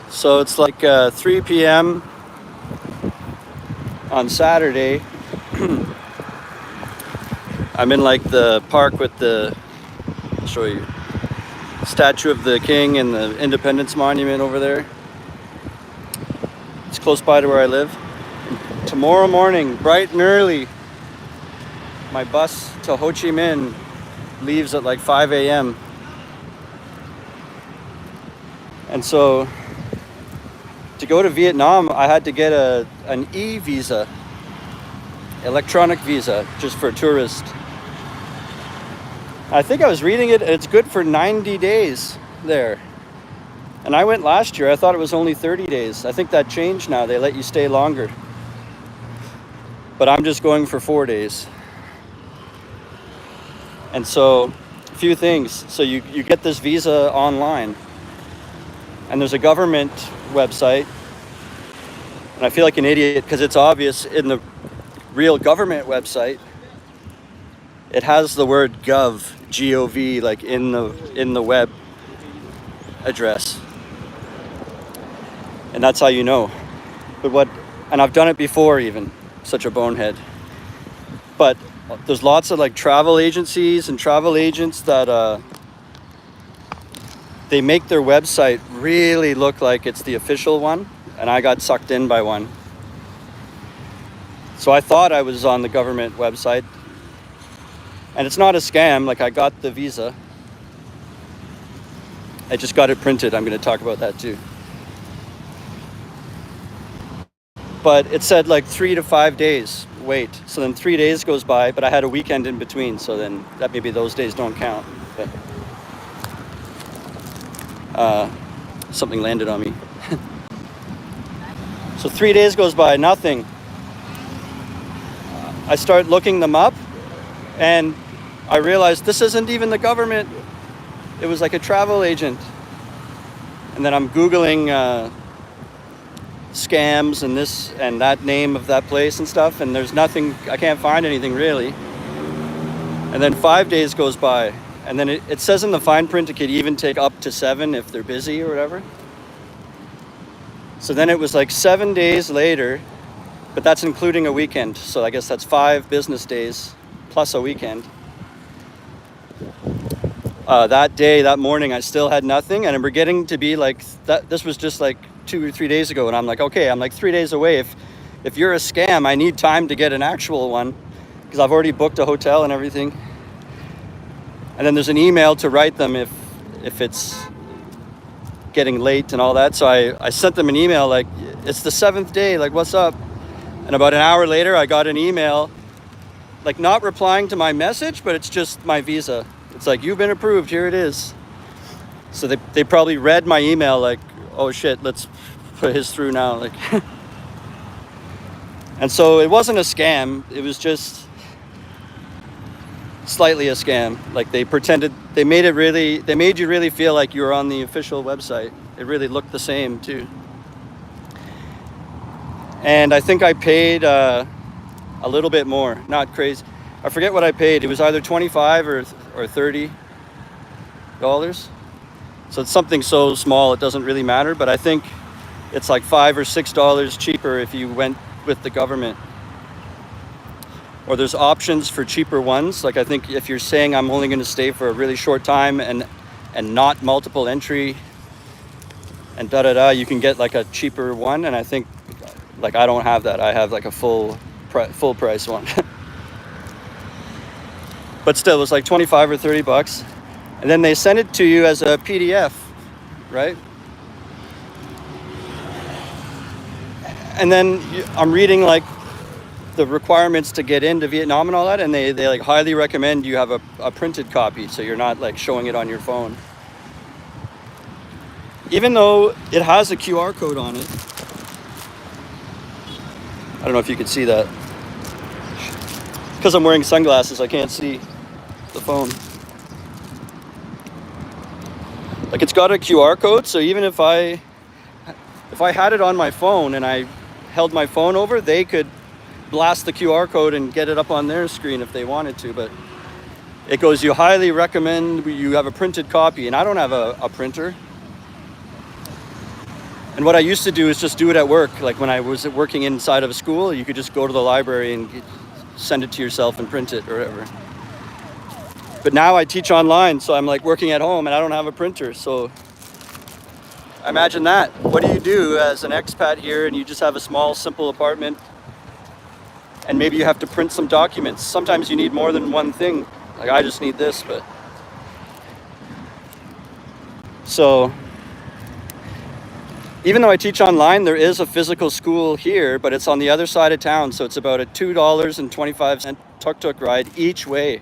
So it's like 3 p.m. on Saturday. I'm in like the park with the, I'll show you, statue of the King and the Independence Monument over there. It's close by to where I live. Tomorrow morning, bright and early, my bus to Ho Chi Minh leaves at like 5 a.m. And so to go to Vietnam, I had to get an e-visa, electronic visa, just for a tourist. I think I was reading it, it's good for 90 days there. And I went last year, I thought it was only 30 days. I think that changed now, they let you stay longer. But I'm just going for 4 days. And so, a few things. So you get this visa online. And there's a government website. And I feel like an idiot because it's obvious in the real government website, it has the word gov, G-O-V, like in the web address. And that's how you know. And I've done it before even, such a bonehead. But there's lots of like travel agencies and travel agents that they make their website really look like it's the official one, and I got sucked in by one. So I thought I was on the government website, and it's not a scam. Like, I got the visa. I just got it printed. I'm going to talk about that too. But it said like 3 to 5 days wait. So then 3 days goes by, but I had a weekend in between. So then that maybe those days don't count. But something landed on me. So 3 days goes by, nothing. I start looking them up, and I realized this isn't even the government. It was like a travel agent. And then I'm Googling scams and this and that name of that place and stuff, and there's nothing. I can't find anything really. And then 5 days goes by, and then it says in the fine print it could even take up to 7 if they're busy or whatever. So then it was like 7 days later, but that's including a weekend. So I guess that's 5 business days plus a weekend. That day, that morning, I still had nothing, and we're getting to be like that. This was just like 2 or 3 days ago, and I'm like, okay, I'm like 3 days away. If you're a scam, I need time to get an actual one because I've already booked a hotel and everything. And then there's an email to write them if it's getting late and all that. So I sent them an email like, it's the 7th day, like, what's up? And about an hour later, I got an email, like, not replying to my message, but it's just my visa. It's like, you've been approved, here it is. So they probably read my email like, oh shit, let's put his through now. Like, and so it wasn't a scam, it was just slightly a scam. Like, they made you really feel like you were on the official website. It really looked the same too. And I think I paid a little bit more, not crazy. I forget what I paid. It was either $25 or $30. So it's something so small it doesn't really matter, but I think it's like $5 or $6 cheaper if you went with the government. Or there's options for cheaper ones. Like, I think if you're saying I'm only going to stay for a really short time and not multiple entry and you can get like a cheaper one. And I think, like, I don't have that. I have like a full price one. But still, it was like 25 or 30 bucks. And then they send it to you as a PDF, right? And then I'm reading like the requirements to get into Vietnam and all that, and they like highly recommend you have a printed copy so you're not like showing it on your phone. Even though it has a QR code on it. I don't know if you can see that. Because I'm wearing sunglasses, I can't see the phone. Like, it's got a QR code, so even if I had it on my phone and I held my phone over, they could blast the QR code and get it up on their screen if they wanted to. But it goes, you highly recommend you have a printed copy, and I don't have a printer. And what I used to do is just do it at work. Like when I was working inside of a school, you could just go to the library and send it to yourself and print it or whatever. But now I teach online, so I'm like working at home and I don't have a printer. So imagine that. What do you do as an expat here and you just have a small, simple apartment and maybe you have to print some documents? Sometimes you need more than one thing. Like I just need this, but... So even though I teach online, there is a physical school here, but it's on the other side of town. So it's about a $2.25 tuk-tuk ride each way.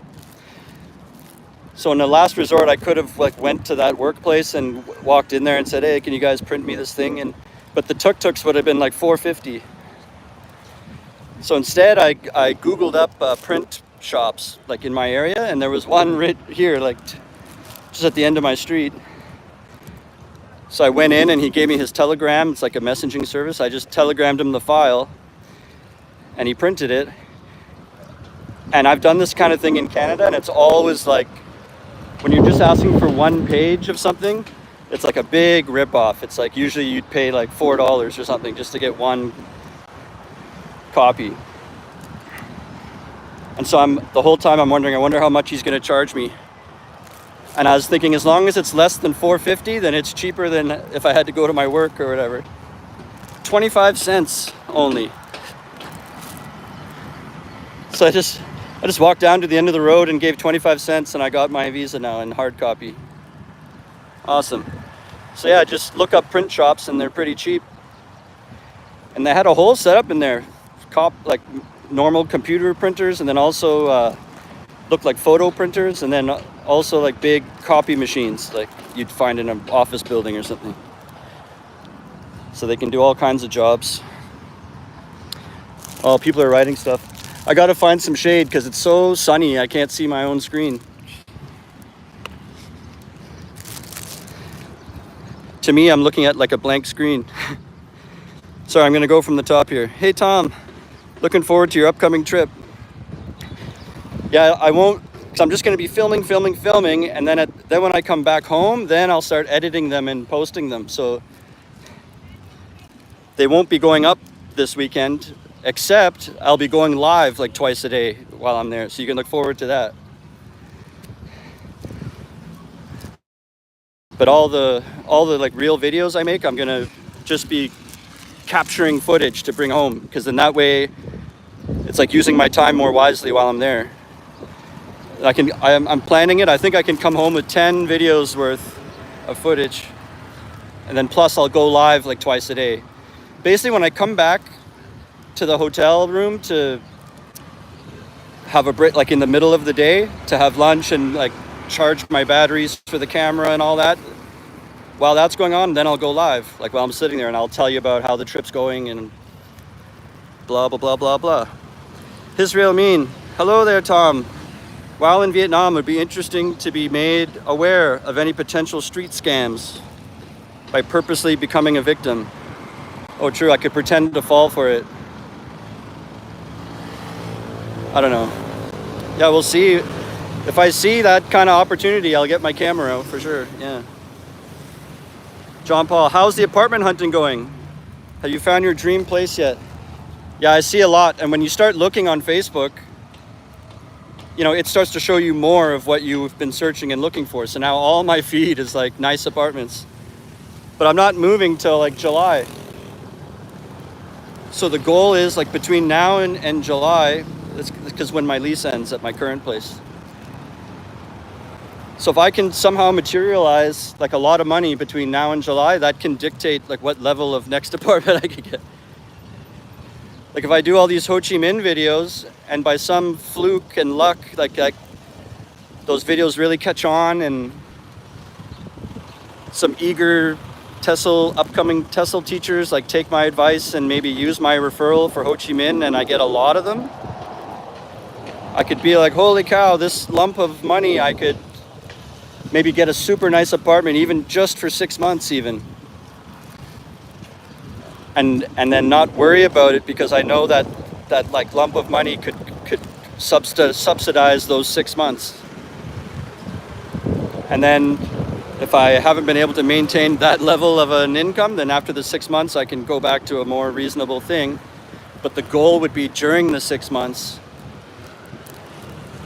So in the last resort, I could have like went to that workplace and walked in there and said, hey, can you guys print me this thing? But the tuk-tuks would have been like $4.50. So instead, I Googled up print shops like in my area, and there was one right here, like just at the end of my street. So I went in and he gave me his Telegram. It's like a messaging service. I just telegrammed him the file and he printed it. And I've done this kind of thing in Canada, and it's always like, when you're just asking for one page of something, it's like a big ripoff. It's like usually you'd pay like $4 or something just to get one copy. And so the whole time I'm wondering, I wonder how much he's going to charge me. And I was thinking, as long as it's less than $4.50, then it's cheaper than if I had to go to my work or whatever. 25 cents only. So I just walked down to the end of the road and gave 25 cents, and I got my visa now in hard copy. Awesome. So yeah, just look up print shops and they're pretty cheap. And they had a whole setup in there, like normal computer printers, and then also looked like photo printers, and then also like big copy machines like you'd find in an office building or something. So they can do all kinds of jobs. Oh, people are writing stuff. I gotta find some shade because it's so sunny I can't see my own screen. To me, I'm looking at like a blank screen. Sorry, I'm gonna go from the top here. Hey Tom, looking forward to your upcoming trip. Yeah, I won't, because I'm just going to be filming, and then when I come back home, then I'll start editing them and posting them. So they won't be going up this weekend, except I'll be going live like twice a day while I'm there. So you can look forward to that. But all the like real videos I make, I'm going to just be capturing footage to bring home, because then that way it's like using my time more wisely while I'm there. I'm planning it. I think I can come home with 10 videos worth of footage, and then plus I'll go live like twice a day. Basically, when I come back to the hotel room to have a break, like in the middle of the day, to have lunch and like charge my batteries for the camera and all that, while that's going on, then I'll go live, like while I'm sitting there, and I'll tell you about how the trip's going and blah, blah, blah, blah, blah. Israel Mean, hello there, Tom. While in Vietnam, it would be interesting to be made aware of any potential street scams by purposely becoming a victim. Oh, true, I could pretend to fall for it. I don't know. Yeah, we'll see. If I see that kind of opportunity, I'll get my camera out for sure, yeah. John Paul, how's the apartment hunting going? Have you found your dream place yet? Yeah, I see a lot, and when you start looking on Facebook, you know, it starts to show you more of what you've been searching and looking for. So now all my feed is like nice apartments. But I'm not moving till like July. So the goal is like between now and July, because when my lease ends at my current place. So if I can somehow materialize like a lot of money between now and July, that can dictate like what level of next apartment I could get. Like if I do all these Ho Chi Minh videos and by some fluke and luck, like those videos really catch on, and some eager upcoming TESOL teachers like take my advice and maybe use my referral for Ho Chi Minh, and I get a lot of them, I could be like, holy cow, this lump of money, I could maybe get a super nice apartment even just for 6 months even. And then not worry about it, because I know that like lump of money could subsidize those 6 months. And then if I haven't been able to maintain that level of an income, then after the 6 months, I can go back to a more reasonable thing. But the goal would be during the 6 months,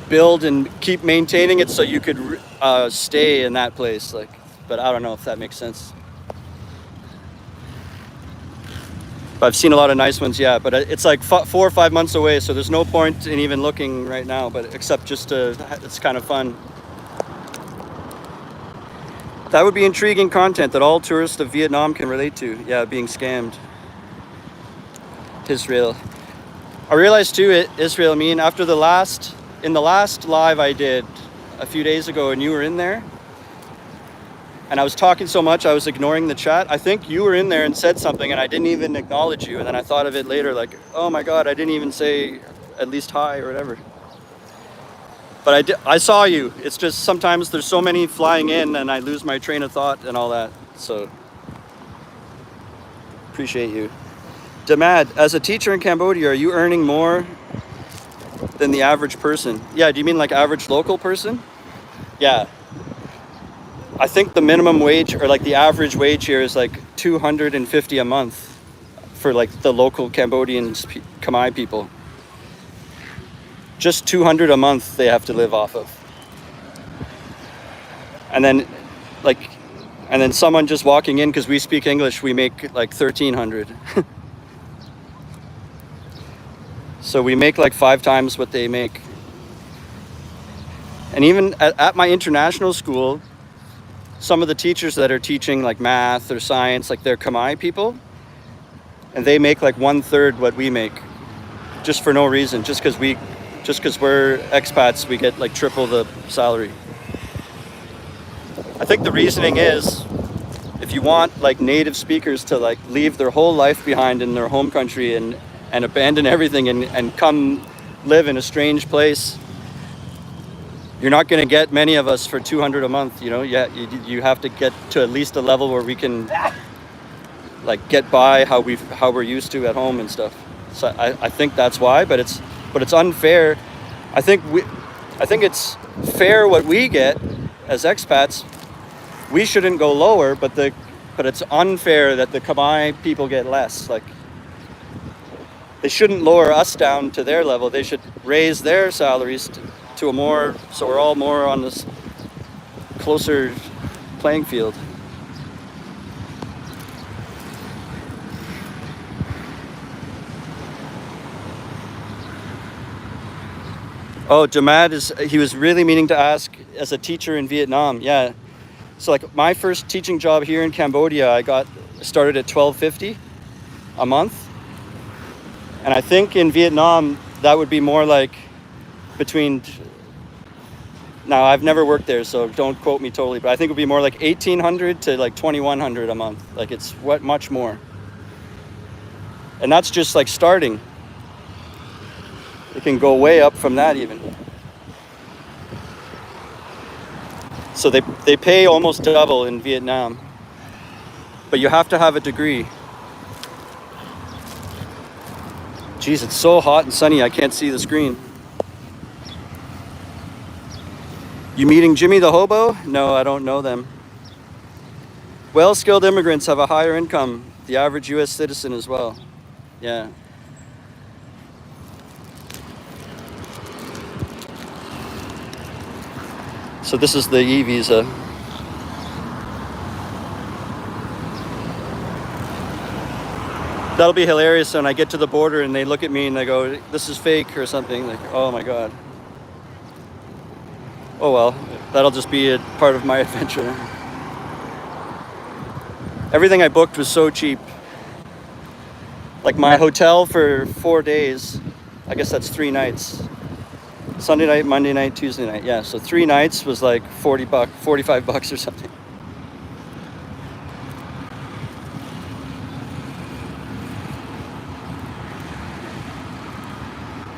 build and keep maintaining it so you could stay in that place. Like, but I don't know if that makes sense. But I've seen a lot of nice ones, yeah. But it's like 4 or 5 months away, so there's no point in even looking right now. But except just to, it's kind of fun. That would be intriguing content that all tourists of Vietnam can relate to. Yeah, being scammed. Israel. I realized too, Israel, I mean, after in the last live I did a few days ago and you were in there, and I was talking so much I was ignoring the chat. I think you were in there and said something and I didn't even acknowledge you, and then I thought of it later like, oh my god, I didn't even say at least hi or whatever. But I saw you. It's just sometimes there's so many flying in and I lose my train of thought and all that. So appreciate you. Damad, as a teacher in Cambodia, are you earning more than the average person? Yeah, do you mean like average local person? Yeah. I think the minimum wage or like the average wage here is like 250 a month for like the local Cambodian Khmer people. Just 200 a month they have to live off of. And then someone just walking in, because we speak English, we make like 1,300. So we make like 5 times what they make. And even at my international school, some of the teachers that are teaching like math or science, like they're Khmer people, and they make like 1/3 what we make, just for no reason, just because we're expats, we get like triple the salary. I think the reasoning is, if you want like native speakers to like leave their whole life behind in their home country and abandon everything and come live in a strange place, you're not going to get many of us for 200 a month. You know, yeah, you have to get to at least a level where we can like get by how we're used to at home and stuff. So I think that's why, but it's unfair. I think it's fair what we get as expats. We shouldn't go lower, but it's unfair that the Khmer people get less. Like, they shouldn't lower us down to their level. They should raise their salaries to a more, so we're all more on this closer playing field. Oh, Jamad he was really meaning to ask as a teacher in Vietnam. Yeah. So like my first teaching job here in Cambodia, I started at $12.50 a month. And I think in Vietnam, that would be more like now I've never worked there, so don't quote me totally, but I think it would be more like 1,800 to like 2,100 a month. Like it's much more. And that's just like starting. It can go way up from that even. So they pay almost double in Vietnam, but you have to have a degree. Geez, it's so hot and sunny, I can't see the screen. You meeting Jimmy the hobo? No, I don't know them. Well-skilled immigrants have a higher income, the average US citizen as well. Yeah. So this is the e-visa. That'll be hilarious when I get to the border and they look at me and they go, this is fake or something. Like, oh my God. Oh well, that'll just be a part of my adventure. Everything I booked was so cheap. Like my hotel for 4 days, I guess that's 3 nights. Sunday night, Monday night, Tuesday night. Yeah, so 3 nights was like $40, $45 or something.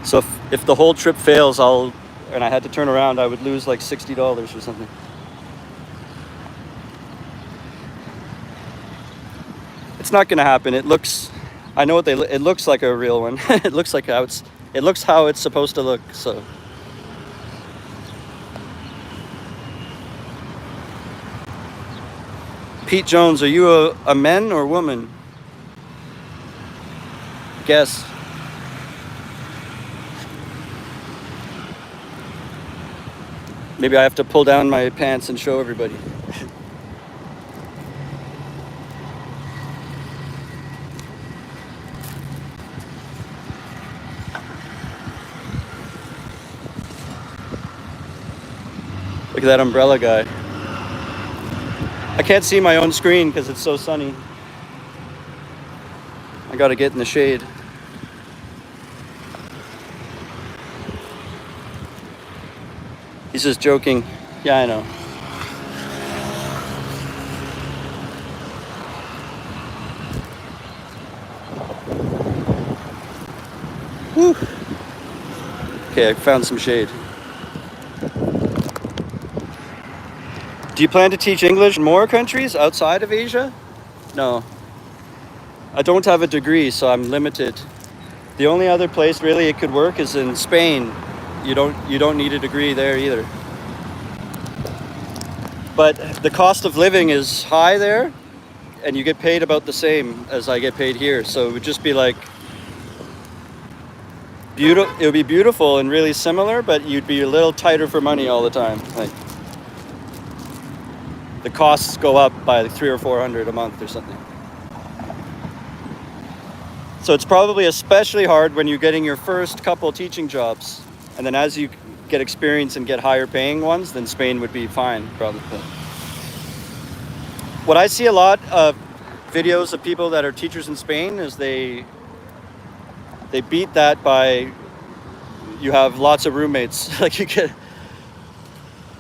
So if the whole trip fails, and I had to turn around, I would lose like $60 or something. It's not gonna happen. It looks like a real one. It looks how it's supposed to look, so. Pete Jones, are you a man or woman? Guess. Maybe I have to pull down my pants and show everybody. Look at that umbrella guy. I can't see my own screen because it's so sunny. I gotta get in the shade. He's just joking. Yeah, I know. Whew. Okay, I found some shade. Do you plan to teach English in more countries outside of Asia? No. I don't have a degree, so I'm limited. The only other place really it could work is in Spain. You don't need a degree there either. But the cost of living is high there, and you get paid about the same as I get paid here. So it would just be like beautiful. It would be beautiful and really similar, but you'd be a little tighter for money all the time. Like the costs go up by like 300 or 400 a month or something. So it's probably especially hard when you're getting your first couple teaching jobs. And then as you get experience and get higher paying ones, then Spain would be fine, probably. What I see a lot of videos of people that are teachers in Spain is they beat that by you have lots of roommates. Like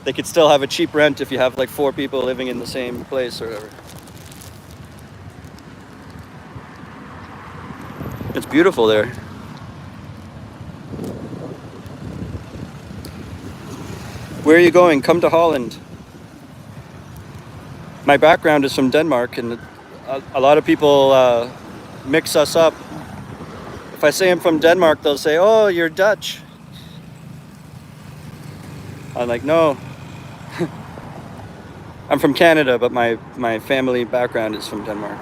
they could still have a cheap rent if you have like 4 people living in the same place or whatever. It's beautiful there. Where are you going? Come to Holland. My background is from Denmark, and a lot of people mix us up. If I say I'm from Denmark, they'll say, "Oh, you're Dutch." I'm like, "No." I'm from Canada, but my family background is from Denmark.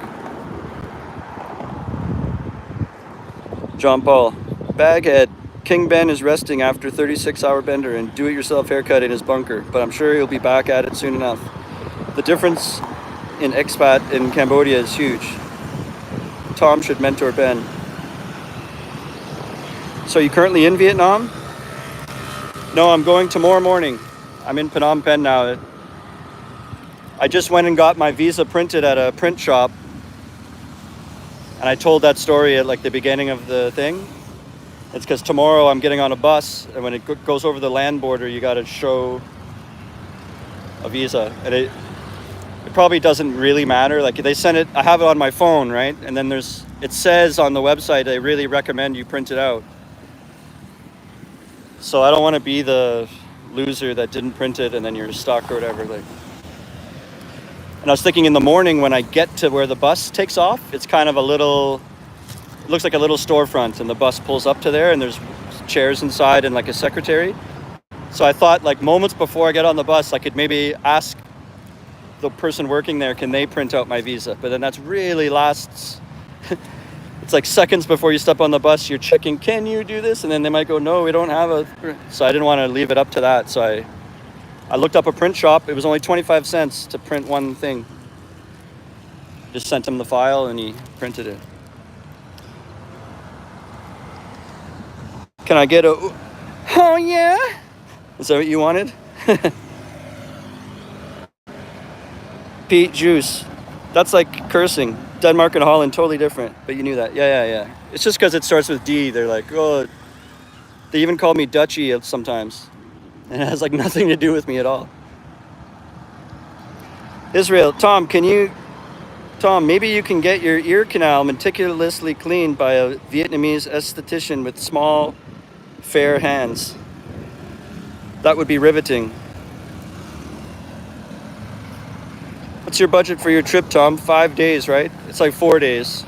John Paul. Baghead. King Ben is resting after 36-hour bender and do-it-yourself haircut in his bunker, but I'm sure he'll be back at it soon enough. The difference in expat in Cambodia is huge. Tom should mentor Ben. So are you currently in Vietnam? No, I'm going tomorrow morning. I'm in Phnom Penh now. I just went and got my visa printed at a print shop. And I told that story at like the beginning of the thing. It's because tomorrow I'm getting on a bus, and when it goes over the land border, you got to show a visa. And it probably doesn't really matter. Like they send it, I have it on my phone, right? And then it says on the website, they really recommend you print it out. So I don't want to be the loser that didn't print it and then you're stuck or whatever. Like, and I was thinking in the morning when I get to where the bus takes off, it's kind of it looks like a little storefront, and the bus pulls up to there and there's chairs inside and like a secretary. So I thought like moments before I get on the bus, I could maybe ask the person working there, can they print out my visa? But then that's really lasts, it's like seconds before you step on the bus, you're checking, can you do this? And then they might go, no, we don't have so I didn't want to leave it up to that. So I looked up a print shop. It was only 25 cents to print one thing. Just sent him the file and he printed it. Can I get a, oh yeah? Is that what you wanted? Pete Juice. That's like cursing. Denmark and Holland, totally different. But you knew that. Yeah. It's just because it starts with D. They're like, oh, they even call me Dutchy sometimes. And it has like nothing to do with me at all. Israel, Tom, maybe you can get your ear canal meticulously cleaned by a Vietnamese esthetician with small, fair hands. That would be riveting. What's your budget for your trip, Tom? 5 days, right? It's like 4 days.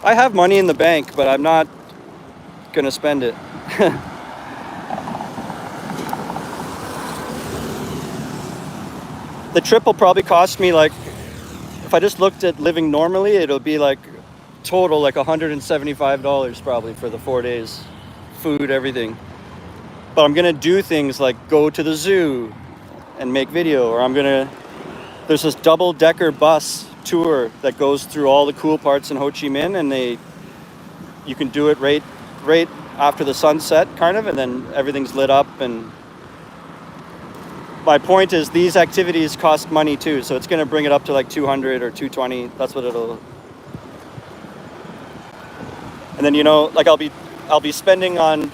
I have money in the bank, but I'm not gonna spend it. the trip will probably cost me like, if I just looked at living normally, it'll be like total like $175 probably for the 4 days, food, everything. But I'm gonna do things like go to the zoo and make video, or there's this double-decker bus tour that goes through all the cool parts in Ho Chi Minh, and you can do it right after the sunset, kind of, and then everything's lit up. And my point is, these activities cost money too, so it's going to bring it up to like 200 or 220. That's what it'll. And then, like I'll be spending on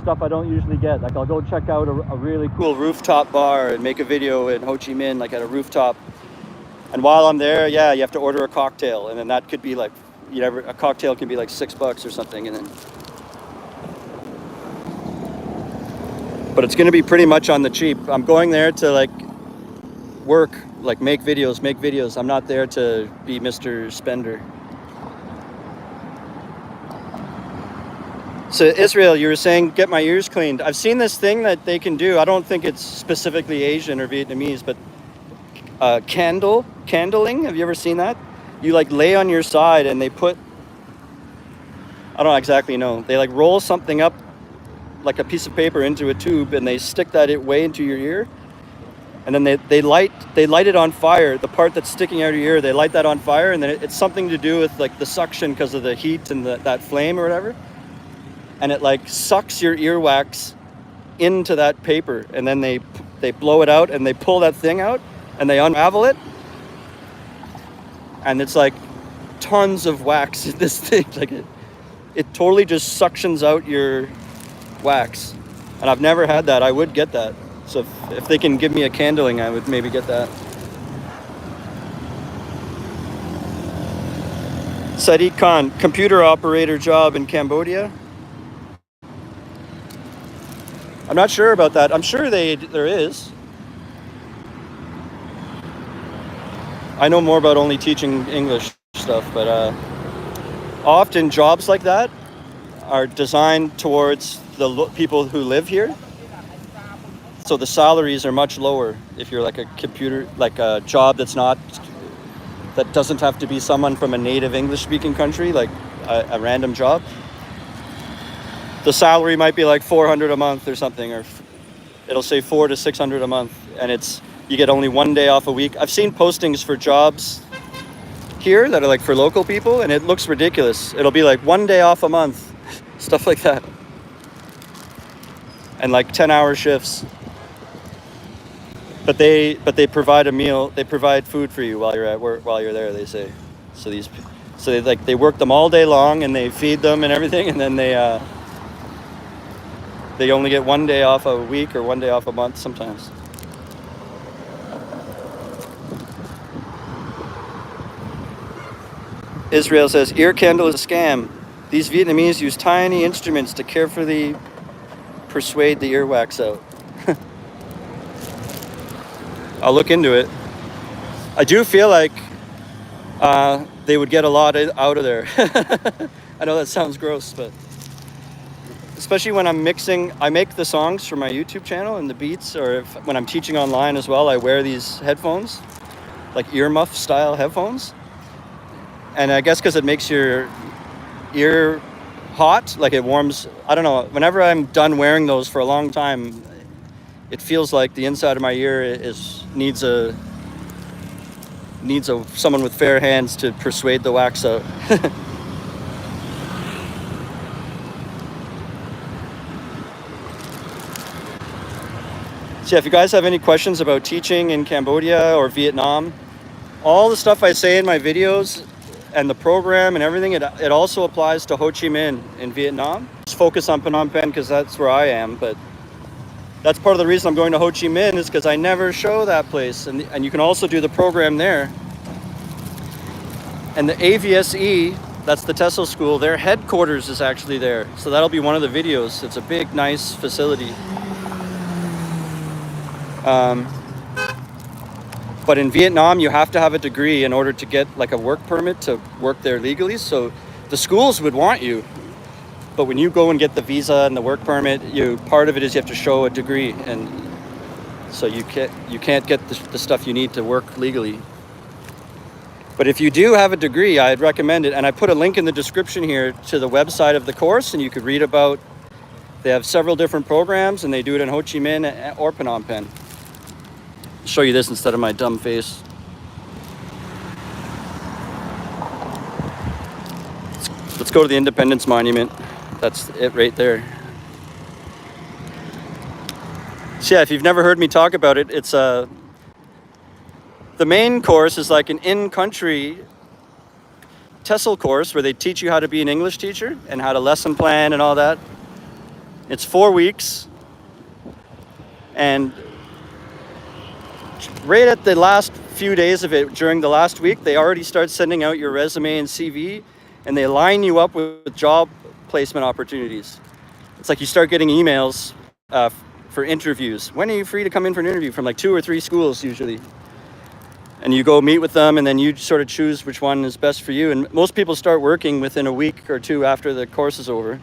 stuff I don't usually get. Like I'll go check out a really cool rooftop bar and make a video in Ho Chi Minh, like at a rooftop. And while I'm there, you have to order a cocktail, and then that could be like, a cocktail can be like $6 or something, and then. But it's going to be pretty much on the cheap. I'm going there to like work, like make videos. I'm not there to be Mr. Spender. So Israel, you were saying get my ears cleaned. I've seen this thing that they can do. I don't think it's specifically Asian or Vietnamese, but candling. Have you ever seen that? You like lay on your side and they put, I don't exactly know. They like roll something up like a piece of paper into a tube, and they stick that way into your ear, and then they light it on fire. The part that's sticking out of your ear, they light that on fire, and then it's something to do with like the suction because of the heat and that flame or whatever, and it like sucks your earwax into that paper, and then they blow it out and they pull that thing out and they unravel it, and it's like tons of wax in this thing. Like it totally just suctions out your wax, and I've never had that. I would get that, so if they can give me a candling, I would maybe get that. Sadiq Khan, computer operator job in Cambodia. I'm not sure about that. I'm sure there is. I know more about only teaching English stuff, but often jobs like that are designed towards the people who live here. So the salaries are much lower if you're like a job that doesn't have to be someone from a native English speaking country, like a random job. The salary might be like 400 a month or something, or it'll say 400 to 600 a month, and you get only 1 day off a week. I've seen postings for jobs here that are like for local people, and it looks ridiculous. It'll be like 1 day off a month, stuff like that. And like 10-hour shifts. But they provide a meal. They provide food for you while you're at work, while you're there, they say. So they work them all day long, and they feed them and everything, and then they only get 1 day off a week or 1 day off a month sometimes. Israel says, ear candle is a scam. These Vietnamese use tiny instruments to carefully persuade the earwax out. I'll look into it. I do feel like they would get a lot out of there. I know that sounds gross, but especially when I'm mixing, I make the songs for my YouTube channel and the beats, or when I'm teaching online as well, I wear these headphones, like earmuff style headphones. And I guess because it makes your ear hot, like it warms, I don't know, whenever I'm done wearing those for a long time, it feels like the inside of my ear needs someone with fair hands to persuade the wax out. So if you guys have any questions about teaching in Cambodia or Vietnam, all the stuff I say in my videos and the program and everything, it also applies to Ho Chi Minh in Vietnam. Just focus on Phnom Penh because that's where I am, but that's part of the reason I'm going to Ho Chi Minh, is because I never show that place, and you can also do the program there. And the AVSE, that's the TESOL school, their headquarters is actually there, so that'll be one of the videos. It's a big, nice facility. But in Vietnam, you have to have a degree in order to get like a work permit to work there legally. So the schools would want you, but when you go and get the visa and the work permit, part of it is you have to show a degree. And So you can't get the stuff you need to work legally. But if you do have a degree, I'd recommend it. And I put a link in the description here to the website of the course, and you could read about. They have several different programs, and they do it in Ho Chi Minh or Phnom Penh. I'll show you this instead of my dumb face. Let's go to the Independence Monument. That's it right there. So yeah, if you've never heard me talk about it, it's the main course is like an in-country TESOL course where they teach you how to be an English teacher and how to lesson plan and all that. It's 4 weeks, and right at the last few days of it, during the last week, they already start sending out your resume and CV, and they line you up with job placement opportunities. It's like you start getting emails for interviews. When are you free to come in for an interview? From like 2 or 3 schools usually. And you go meet with them, and then you sort of choose which one is best for you. And most people start working within a week or 2 after the course is over.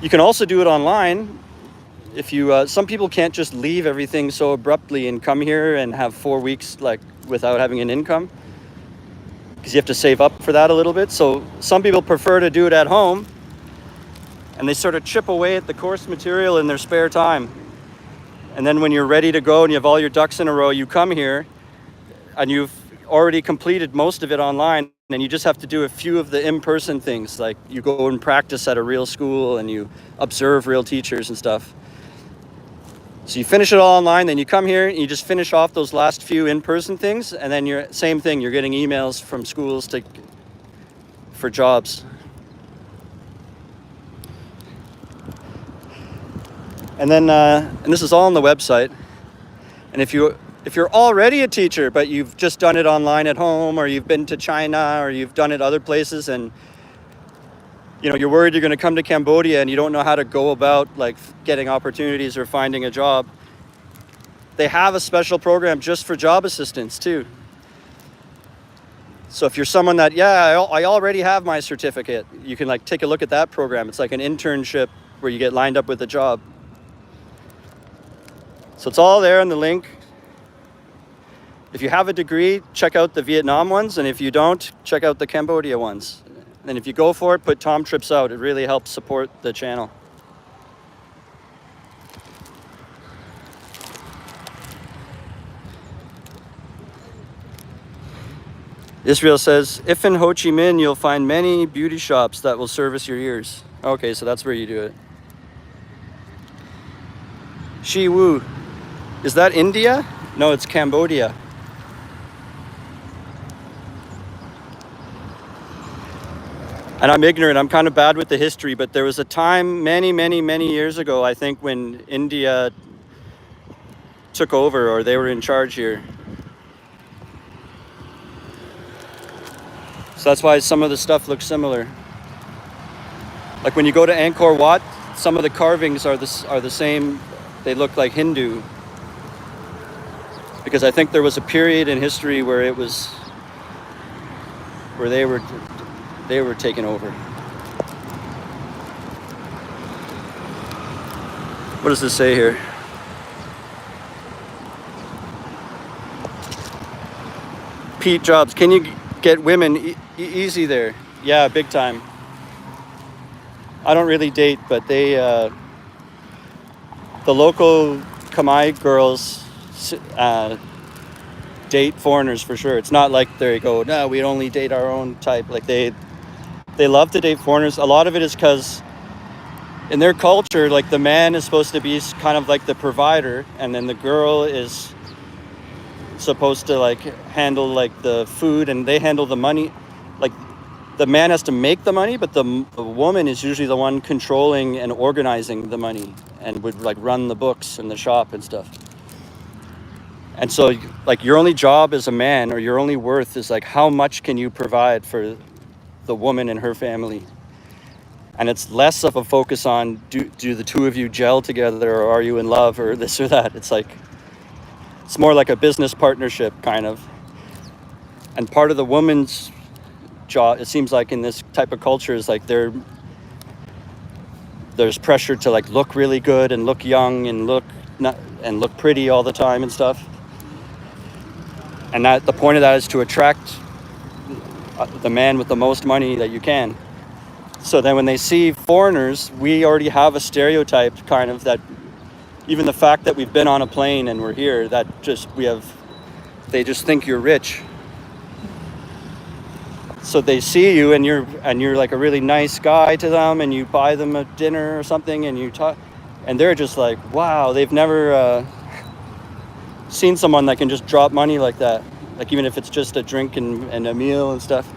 You can also do it online. If you, some people can't just leave everything so abruptly and come here and have 4 weeks like without having an income, because you have to save up for that a little bit. So some people prefer to do it at home, and they sort of chip away at the course material in their spare time. And then when you're ready to go and you have all your ducks in a row, you come here and you've already completed most of it online, and you just have to do a few of the in-person things, like you go and practice at a real school and you observe real teachers and stuff. So you finish it all online, then you come here and you just finish off those last few in-person things, and then you're same thing, you're getting emails from schools for jobs. And then and this is all on the website. And if you're already a teacher, but you've just done it online at home, or you've been to China, or you've done it other places, and you're worried you're going to come to Cambodia and you don't know how to go about like getting opportunities or finding a job, they have a special program just for job assistants too. So if you're someone that, I already have my certificate, you can like take a look at that program. It's like an internship where you get lined up with a job. So it's all there in the link. If you have a degree, check out the Vietnam ones, and if you don't, check out the Cambodia ones. And if you go for it, put Tom Trips out. It really helps support the channel. Israel says, if in Ho Chi Minh, you'll find many beauty shops that will service your ears. Okay, so that's where you do it. Shi Wu. Is that India? No, it's Cambodia. And I'm ignorant, I'm kind of bad with the history, but there was a time many, many, many years ago, I think, when India took over, or they were in charge here. So that's why some of the stuff looks similar. Like when you go to Angkor Wat, some of the carvings are the same. They look like Hindu. Because I think there was a period in history where they were taken over. What does this say here? Pete Jobs, can you get women easy there? Yeah, big time. I don't really date, but the local Khmer girls date foreigners for sure. It's not like they go, no, we only date our own type. Like they love to date foreigners. A lot of it is because in their culture, like the man is supposed to be kind of like the provider, and then the girl is supposed to like handle like the food, and they handle the money. Like the man has to make the money, but the woman is usually the one controlling and organizing the money and would like run the books and the shop and stuff. And so like your only job as a man, or your only worth, is like how much can you provide for the woman and her family. And it's less of a focus on do the two of you gel together, or are you in love, or this or that. It's more like a business partnership kind of. And part of the woman's job, it seems like in this type of culture, is like they're there's pressure to like look really good and look young and look not, and look pretty all the time and stuff. And that the point of that is to attract the man with the most money that you can. So then when they see foreigners, we already have a stereotype kind of that even the fact that we've been on a plane and we're here, that just they just think you're rich. So they see you and you're like a really nice guy to them, and you buy them a dinner or something, and you talk, and they're just like, wow, they've never seen someone that can just drop money like that, like even if it's just a drink and a meal and stuff.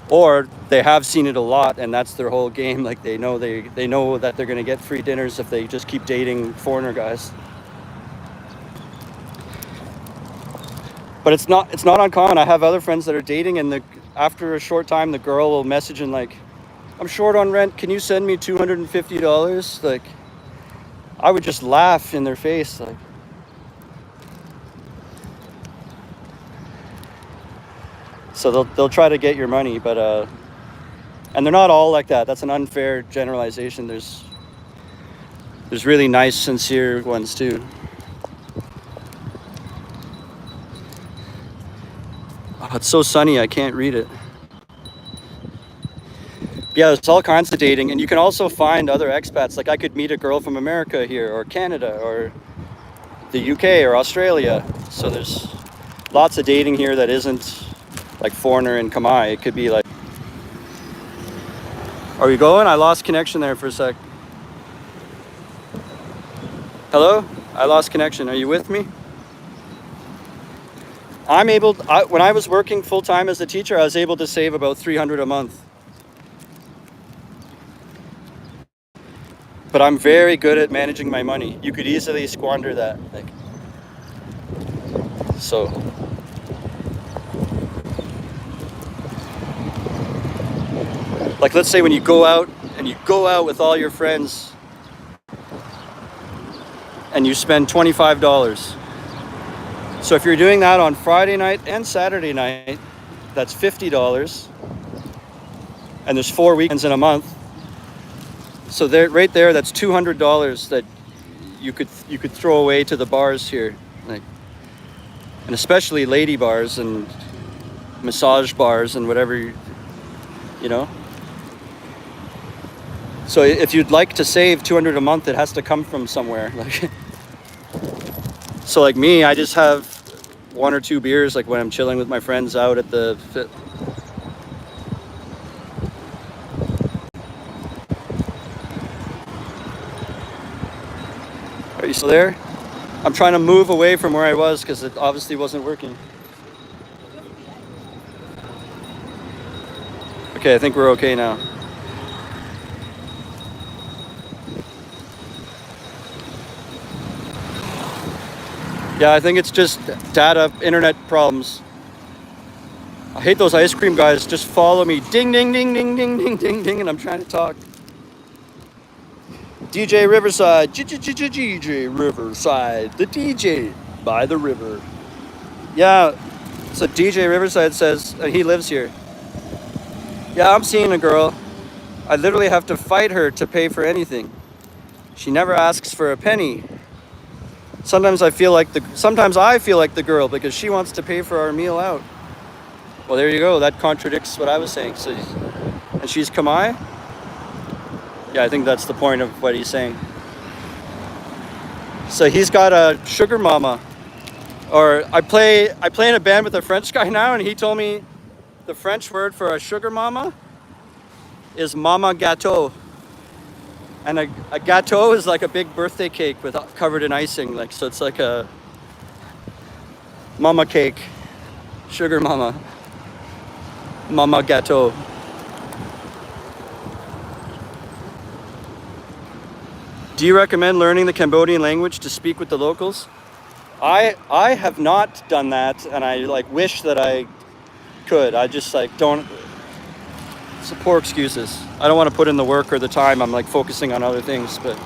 Or they have seen it a lot, and that's their whole game. Like they know that they're gonna get free dinners if they just keep dating foreigner guys. But it's not uncommon. I have other friends that are dating, and after a short time, the girl will message and like, I'm short on rent. Can you send me $250? Like, I would just laugh in their face, like. So they'll try to get your money, but and they're not all like that. That's an unfair generalization. There's really nice, sincere ones too. Oh, it's so sunny, I can't read it. Yeah, there's all kinds of dating, and you can also find other expats. Like I could meet a girl from America here, or Canada, or the UK, or Australia. So there's lots of dating here that isn't like foreigner and Kamai. It could be like, are we going? I lost connection there for a sec. Hello? I lost connection. Are you with me? When I was working full-time as a teacher, I was able to save about $300 a month. But I'm very good at managing my money. You could easily squander that. So. Like let's say when you go out with all your friends and you spend $25. So if you're doing that on Friday night and Saturday night, that's $50. And there's 4 weekends in a month. So right there, that's $200 that you could throw away to the bars here. Like, and especially lady bars and massage bars and whatever, you know. So if you'd like to save $200 a month, it has to come from somewhere. Like, so like me, I just have 1 or 2 beers, like when I'm chilling with my friends out at the fit. Are you still there? I'm trying to move away from where I was because it obviously wasn't working. Okay, I think we're okay now. Yeah, I think it's just data, internet problems. I hate those ice cream guys. Just follow me. Ding, ding, ding, ding, ding, ding, ding, ding, and I'm trying to talk. DJ Riverside. DJ Riverside. The DJ by the river. Yeah, so DJ Riverside says, and he lives here. Yeah, I'm seeing a girl. I literally have to fight her to pay for anything. She never asks for a penny. Sometimes I feel like the girl because she wants to pay for our meal out. Well, there you go. That contradicts what I was saying. So, and she's Kamai? Yeah, I think that's the point of what he's saying. So he's got a sugar mama. Or I play in a band with a French guy now, and he told me the French word for a sugar mama is mama gâteau. And a gâteau is like a big birthday cake covered in icing. Like, so it's like a mama cake, sugar mama, mama gâteau. Do you recommend learning the Cambodian language to speak with the locals? I have not done that, and I like wish that I could. I just like don't. It's poor excuses. I don't want to put in the work or the time. I'm like focusing on other things, but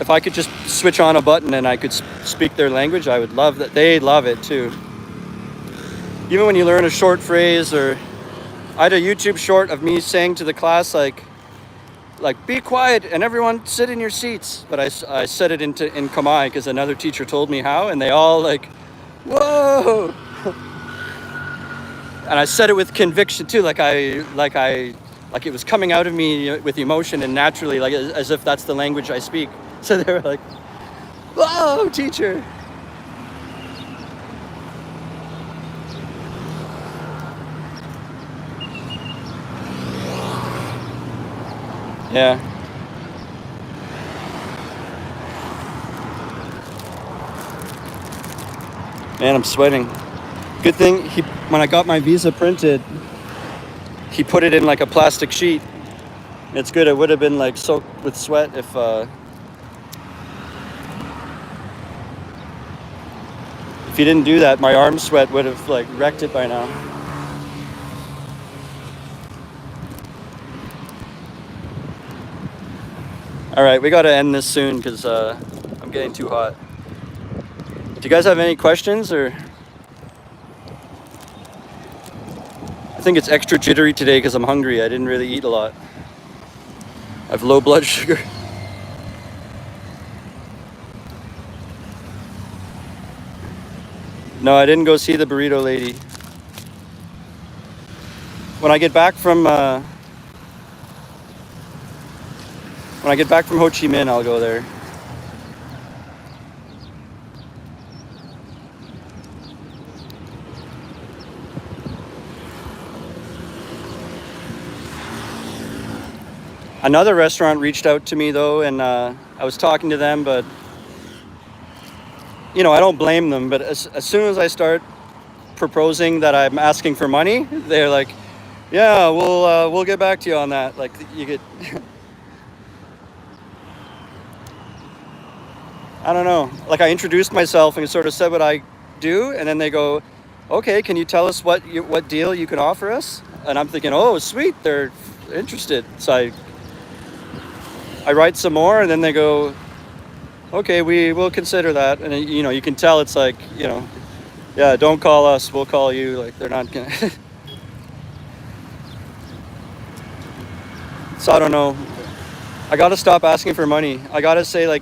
if I could just switch on a button and I could speak their language, I would love that. They love it too. Even when you learn a short phrase, or I had a YouTube short of me saying to the class like, like, be quiet and everyone sit in your seats. But I said it in Khmer because another teacher told me how, and they all like, whoa. And I said it with conviction too, like it was coming out of me with emotion and naturally, like as if that's the language I speak. So they were like, whoa, teacher. Yeah. Man, I'm sweating. Good thing when I got my visa printed, he put it in like a plastic sheet. It's good. It would have been like soaked with sweat if he didn't do that. My arm sweat would have like wrecked it by now. All right, we got to end this soon because I'm getting too hot. Do you guys have any questions or? I think it's extra jittery today because I'm hungry. I didn't really eat a lot. I have low blood sugar. No, I didn't go see the burrito lady. When I get back from Ho Chi Minh, I'll go there. Another restaurant reached out to me though, and I was talking to them, but you know, I don't blame them. But as soon as I start proposing that I'm asking for money, they're like, "Yeah, we'll get back to you on that." Like you get, I don't know. Like I introduced myself and sort of said what I do, and then they go, "Okay, can you tell us what deal you can offer us?" And I'm thinking, "Oh, sweet, they're interested." So I write some more, and then they go, "Okay, we will consider that." And you know, you can tell it's like, you know, yeah, don't call us, we'll call you. Like they're not gonna. So I don't know. I gotta stop asking for money. I gotta say like,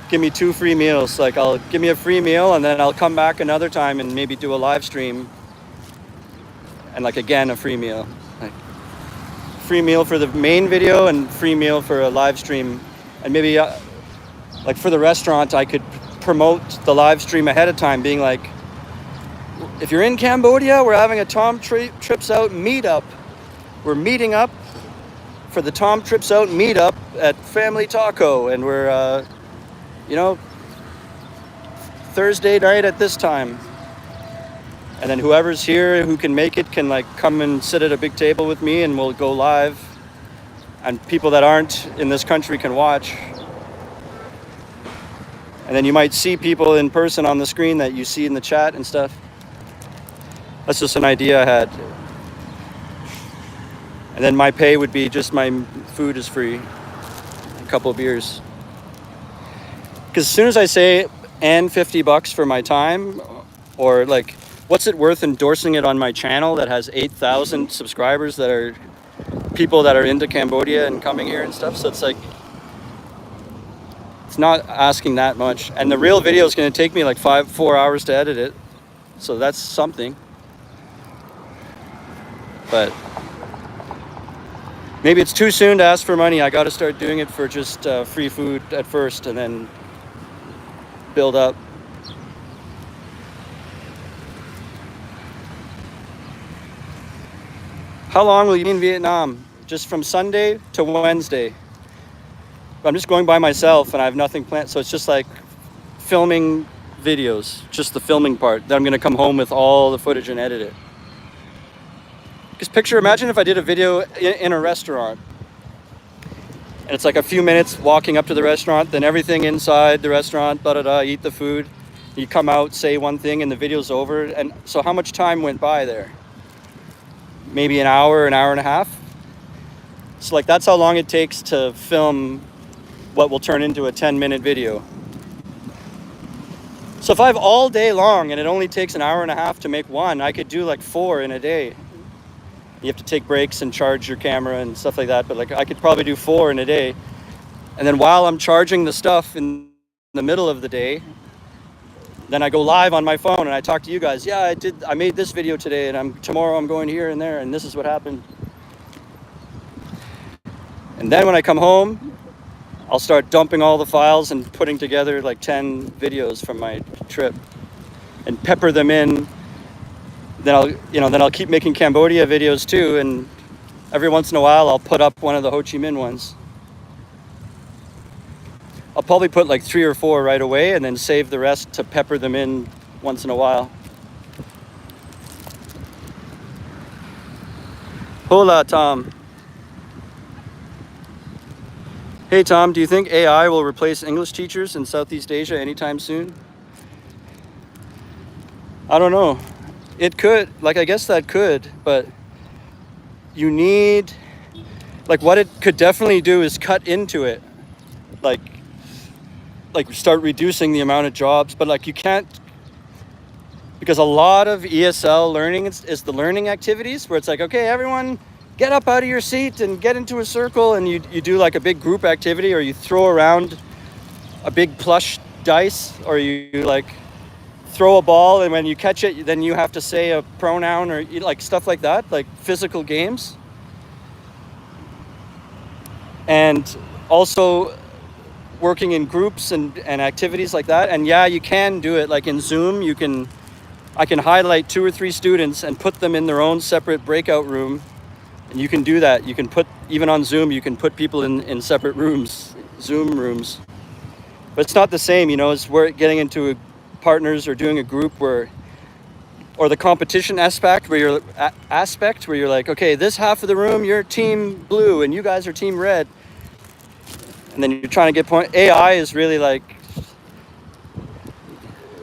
give me 2 free meals. Like give me a free meal, and then I'll come back another time and maybe do a live stream. And like again, a free meal. Like free meal for the main video and free meal for a live stream. And maybe like for the restaurant, I could promote the live stream ahead of time, being like, if you're in Cambodia, we're having a Tom Trips Out meetup. We're meeting up for the Tom Trips Out meetup at Family Taco, and we're, you know, Thursday night at this time. And then whoever's here who can make it can like come and sit at a big table with me, and we'll go live. And people that aren't in this country can watch. And then you might see people in person on the screen that you see in the chat and stuff. That's just an idea I had. And then my pay would be just my food is free. A couple of beers. Because as soon as I say, and $50 for my time, or like, what's it worth endorsing it on my channel that has 8,000 subscribers that are people that are into Cambodia and coming here and stuff? So it's like, it's not asking that much. And the real video is going to take me like 4 hours to edit it. So that's something. But maybe it's too soon to ask for money. I got to start doing it for just free food at first and then build up. How long will you be in Vietnam? Just from Sunday to Wednesday. I'm just going by myself and I have nothing planned. So it's just like filming videos, just the filming part. Then I'm going to come home with all the footage and edit it. Because imagine if I did a video in a restaurant. And it's like a few minutes walking up to the restaurant, then everything inside the restaurant, eat the food. You come out, say one thing, and the video's over. And so how much time went by there? Maybe an hour and a half. So like that's how long it takes to film what will turn into a 10-minute video. So if I have all day long and it only takes an hour and a half to make one, I could do like 4 in a day. You have to take breaks and charge your camera and stuff like that. But like I could probably do 4 in a day. And then while I'm charging the stuff in the middle of the day, then I go live on my phone and I talk to you guys. Yeah, I made this video today, and tomorrow I'm going here and there, and this is what happened. And then when I come home, I'll start dumping all the files and putting together like 10 videos from my trip and pepper them in. Then I'll keep making Cambodia videos too, and every once in a while I'll put up one of the Ho Chi Minh ones. I'll probably put like 3 or 4 right away and then save the rest to pepper them in once in a while. Hola, Tom. Hey, Tom, do you think AI will replace English teachers in Southeast Asia anytime soon? I don't know. It could. Like, I guess that could, but you need... Like, what it could definitely do is cut into it. Like start reducing the amount of jobs, but like you can't, because a lot of ESL learning is the learning activities where it's like, okay, everyone get up out of your seat and get into a circle, and you do like a big group activity, or you throw around a big plush dice, or you like throw a ball, and when you catch it, then you have to say a pronoun, or like stuff like that, like physical games. And also working in groups and activities like that. And yeah, you can do it like in Zoom. I can highlight 2 or 3 students and put them in their own separate breakout room, and you can do that. You can put, even on Zoom, you can put people in separate rooms, Zoom rooms. But it's not the same, as we're getting into partners or doing a group or the competition aspect where you're like, okay, this half of the room, you're team blue and you guys are team red. And then you're trying to get point. AI is really like,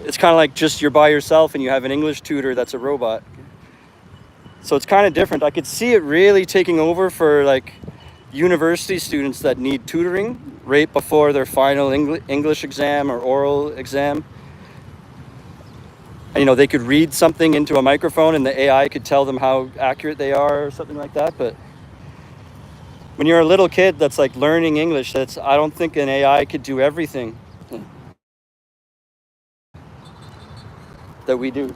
it's kind of like just you're by yourself and you have an English tutor that's a robot. So it's kind of different. I could see it really taking over for like university students that need tutoring right before their final English exam or oral exam. And, they could read something into a microphone and the AI could tell them how accurate they are or something like that. But when you're a little kid that's like learning English, I don't think an AI could do everything that we do.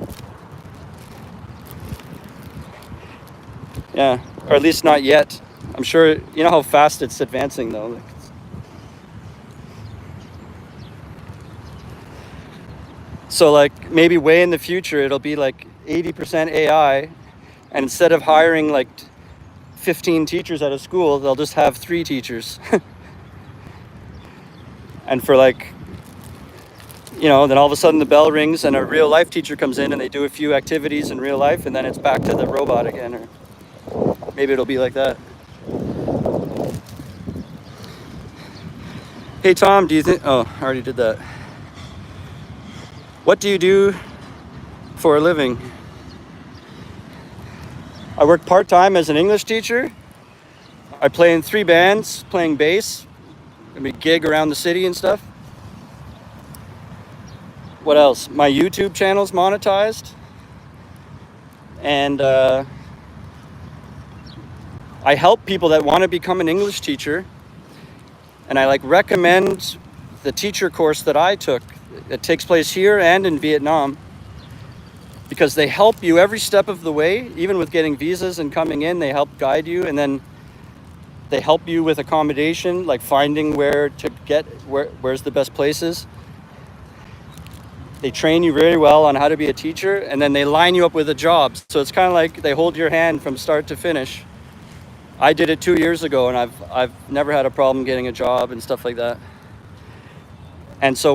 Yeah, or at least not yet. I'm sure, you know how fast it's advancing though. So like maybe way in the future, it'll be like 80% AI, and instead of hiring like 15 teachers at a school, they'll just have 3 teachers. And for like, then all of a sudden the bell rings and a real life teacher comes in and they do a few activities in real life, and then it's back to the robot again, or maybe it'll be like that. Hey Tom, do you think, oh, I already did that. What do you do for a living? I work part-time as an English teacher. I play in 3 bands, playing bass. We gig around the city and stuff. What else? My YouTube channel's monetized. And I help people that want to become an English teacher. And I recommend the teacher course that I took. It takes place here and in Vietnam, because they help you every step of the way, even with getting visas and coming in. They help guide you, and then they help you with accommodation, like finding where to get, where's the best places. They train you very well on how to be a teacher, and then they line you up with a job. So it's kind of like they hold your hand from start to finish. I did it 2 years ago, and I've never had a problem getting a job and stuff like that. And so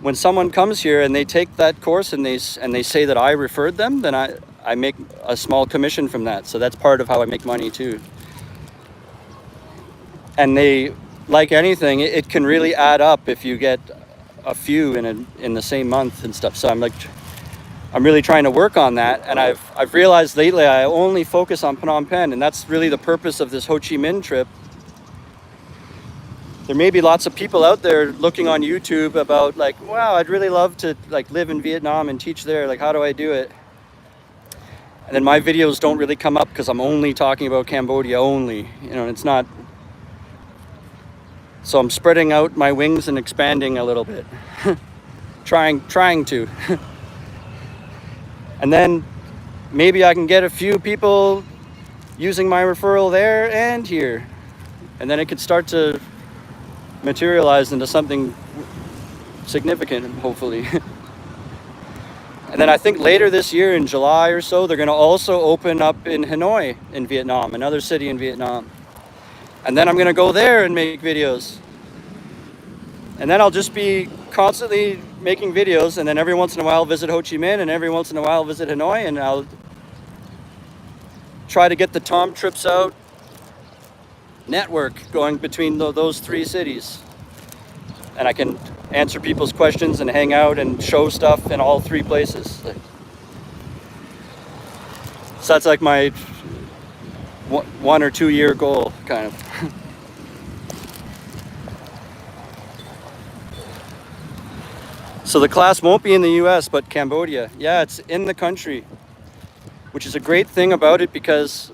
when someone comes here and they take that course and they say that I referred them, then I make a small commission from that. So that's part of how I make money too. And they, like anything, it can really add up if you get a few in the same month and stuff. So I'm really trying to work on that. And I've realized lately I only focus on Phnom Penh, and that's really the purpose of this Ho Chi Minh trip. There may be lots of people out there looking on YouTube about like, wow, I'd really love to like live in Vietnam and teach there. Like, how do I do it? And then my videos don't really come up because I'm only talking about Cambodia only, you know, and it's not. So I'm spreading out my wings and expanding a little bit. trying to. And then maybe I can get a few people using my referral there and here. And then it could start to materialize into something significant, hopefully. And then I think later this year in July or so, they're going to also open up in Hanoi in Vietnam, another city in Vietnam. And then I'm going to go there and make videos. And then I'll just be constantly making videos, and then every once in a while visit Ho Chi Minh, and every once in a while visit Hanoi, and I'll try to get the Tom Trips Out network going between those three cities. And I can answer people's questions and hang out and show stuff in all three places. So that's like my 1 or 2 year goal, kind of. So the class won't be in the US, but Cambodia. Yeah, it's in the country, which is a great thing about it, because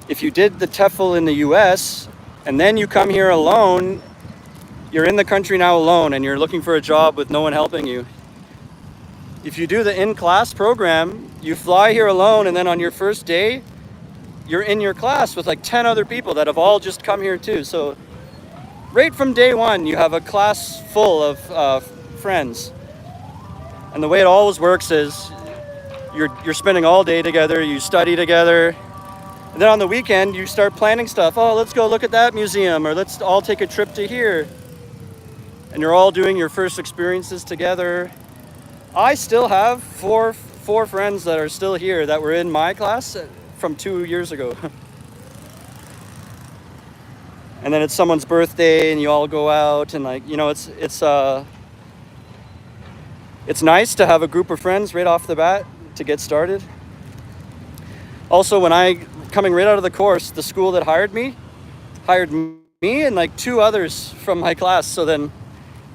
if you did the TEFL in the US and then you come here alone, you're in the country now alone and you're looking for a job with no one helping you. If you do the in-class program, you fly here alone, and then on your first day, you're in your class with like 10 other people that have all just come here too. So right from day one, you have a class full of friends. And the way it always works is you're spending all day together, you study together, and then on the weekend, you start planning stuff. Oh, let's go look at that museum, or let's all take a trip to here. And you're all doing your first experiences together. I still have four friends that are still here that were in my class from 2 years ago. And then it's someone's birthday and you all go out, and like, you know, it's nice to have a group of friends right off the bat to get started. Also, coming right out of the course, the school that hired me and like 2 others from my class. So then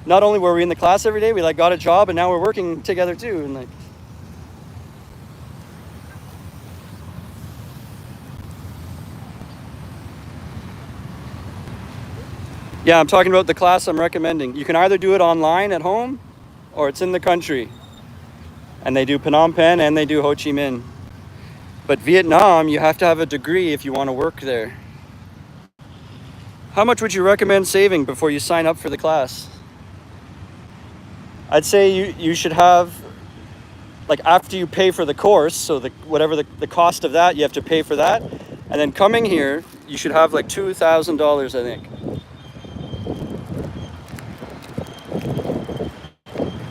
not only were we in the class every day, we like got a job, and now we're working together too. And like, yeah, I'm talking about the class I'm recommending. You can either do it online at home, or it's in the country. And they do Phnom Penh and they do Ho Chi Minh. But Vietnam, you have to have a degree if you want to work there. How much would you recommend saving before you sign up for the class? I'd say you should have, like, after you pay for the course, so whatever the cost of that, you have to pay for that. And then coming here, you should have like $2,000, I think.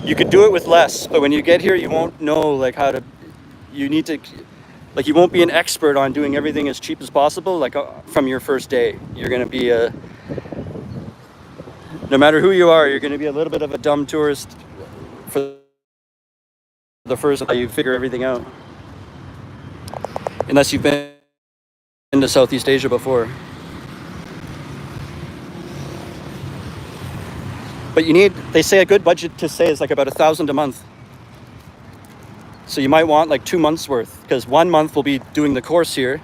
You could do it with less, but when you get here, you won't know like you won't be an expert on doing everything as cheap as possible, like from your first day. You're going to be no matter who you are, you're going to be a little bit of a dumb tourist for the first time you figure everything out. Unless you've been to Southeast Asia before. But they say a good budget to stay is like about $1,000 a month. So you might want like 2 months worth, because 1 month will be doing the course here.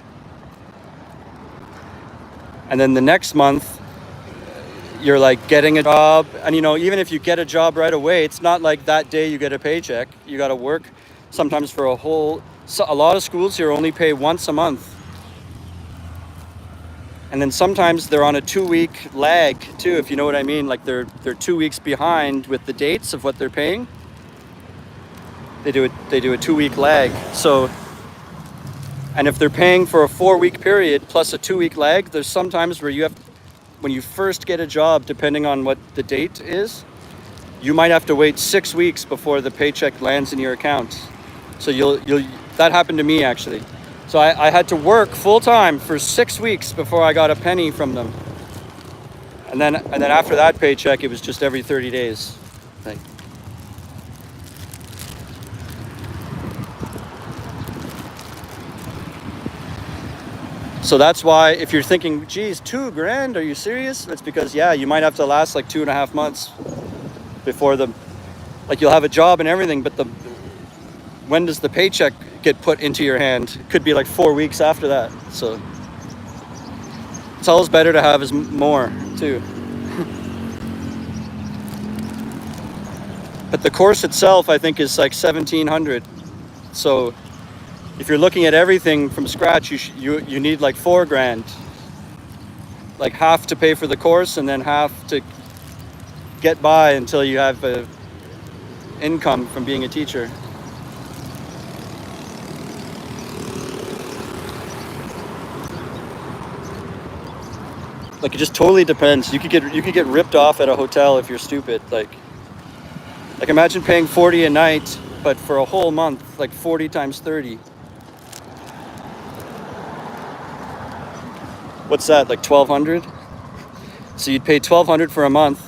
And then the next month, you're like getting a job. And you know, even if you get a job right away, it's not like that day you get a paycheck. You got to work sometimes for a lot of schools here only pay once a month. And then sometimes they're on a 2-week lag too, if you know what I mean. Like they're 2 weeks behind with the dates of what they're paying. They do a 2-week lag. So, and if they're paying for a 4-week period plus a 2-week lag, there's sometimes where when you first get a job, depending on what the date is, you might have to wait 6 weeks before the paycheck lands in your account. So that happened to me actually. So I had to work full time for 6 weeks before I got a penny from them. And then after that paycheck, it was just every 30 days. Like, so that's why if you're thinking, geez, $2,000, are you serious? That's because, yeah, you might have to last like 2.5 months before you'll have a job and everything, but when does the paycheck get put into your hand? It could be like 4 weeks after that. So it's always better to have is more too. But the course itself, I think, is like 1,700. So if you're looking at everything from scratch, you need like 4 grand, like half to pay for the course and then half to get by until you have a income from being a teacher. Like it just totally depends. You could get ripped off at a hotel if you're stupid. Like imagine paying 40 a night, but for a whole month, like 40 times 30. What's that? Like 1,200? So you'd pay 1,200 for a month.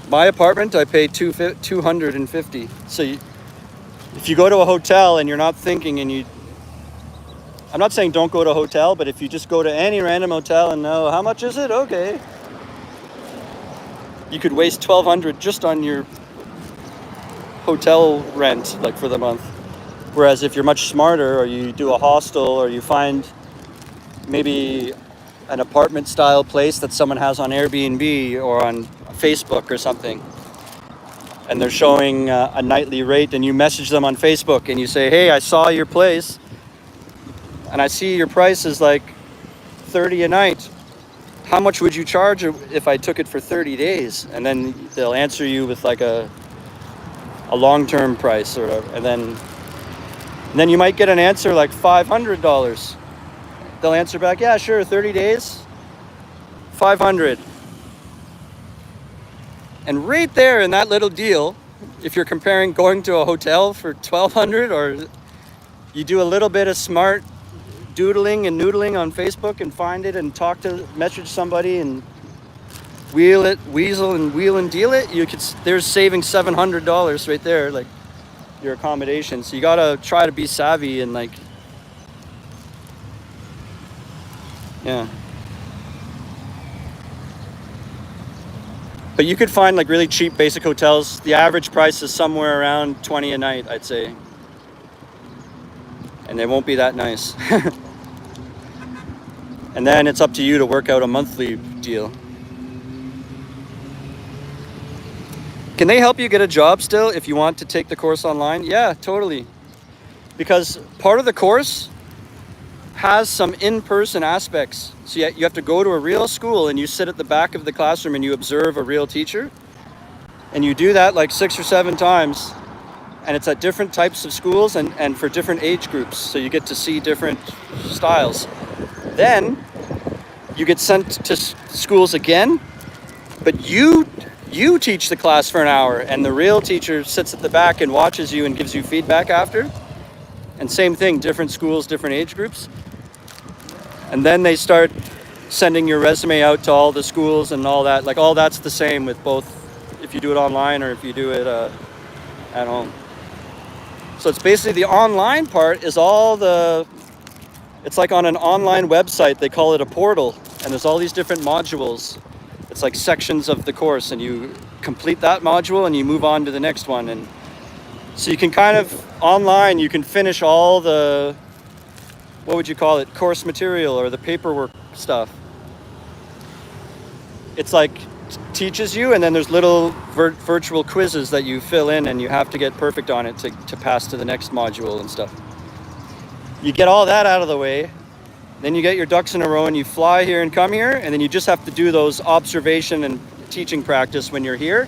My apartment, I pay 250. So if you go to a hotel and you're not thinking, and I'm not saying don't go to a hotel, but if you just go to any random hotel and know how much is it, okay, you could waste 1,200 just on your hotel rent, like for the month. Whereas if you're much smarter, or you do a hostel, or you find maybe an apartment style place that someone has on Airbnb or on Facebook or something, and they're showing a nightly rate, and you message them on Facebook and you say, hey, I saw your place and I see your price is like 30 a night. How much would you charge if I took it for 30 days? And then they'll answer you with like a long-term price, or and then you might get an answer like $500. They'll answer back, yeah, sure, 30 days, 500. And right there in that little deal, if you're comparing going to a hotel for 1,200, or you do a little bit of smart doodling and noodling on Facebook and find it and message somebody and weasel and deal it, there's saving $700 right there, like your accommodation. So you gotta try to be savvy and like, yeah. But you could find like really cheap basic hotels. The average price is somewhere around 20 a night, I'd say. And they won't be that nice. And then it's up to you to work out a monthly deal. Can they help you get a job still if you want to take the course online? Yeah, totally. Because part of the course has some in-person aspects. So you have to go to a real school and you sit at the back of the classroom and you observe a real teacher. And you do that like 6 or 7 times. And it's at different types of schools and for different age groups. So you get to see different styles. Then you get sent to schools again, but you teach the class for an hour and the real teacher sits at the back and watches you and gives you feedback after. And same thing, different schools, different age groups. And then they start sending your resume out to all the schools and all that. Like all that's the same with both, if you do it online or if you do it at home. So it's basically the online part is it's like on an online website, they call it a portal. And there's all these different modules. It's like sections of the course, and you complete that module and you move on to the next one. And so you can kind of online, you can finish all the, what would you call it, course material or the paperwork stuff. It's like teaches you, and then there's little virtual quizzes that you fill in and you have to get perfect on it to pass to the next module and stuff. You get all that out of the way, then you get your ducks in a row and you fly here and come here, and then you just have to do those observation and teaching practice when you're here,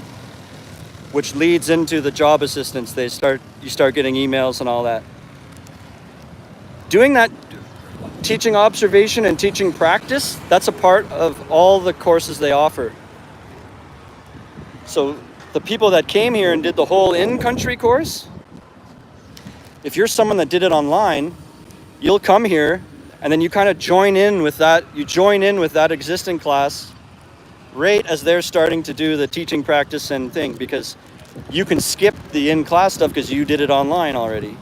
which leads into the job assistance. You start getting emails and all that. Doing that teaching observation and teaching practice, that's a part of all the courses they offer. So the people that came here and did the whole in-country course, if you're someone that did it online, you'll come here and then you kind of join in with that. You join in with that existing class right as they're starting to do the teaching practice and thing, because you can skip the in-class stuff because you did it online already.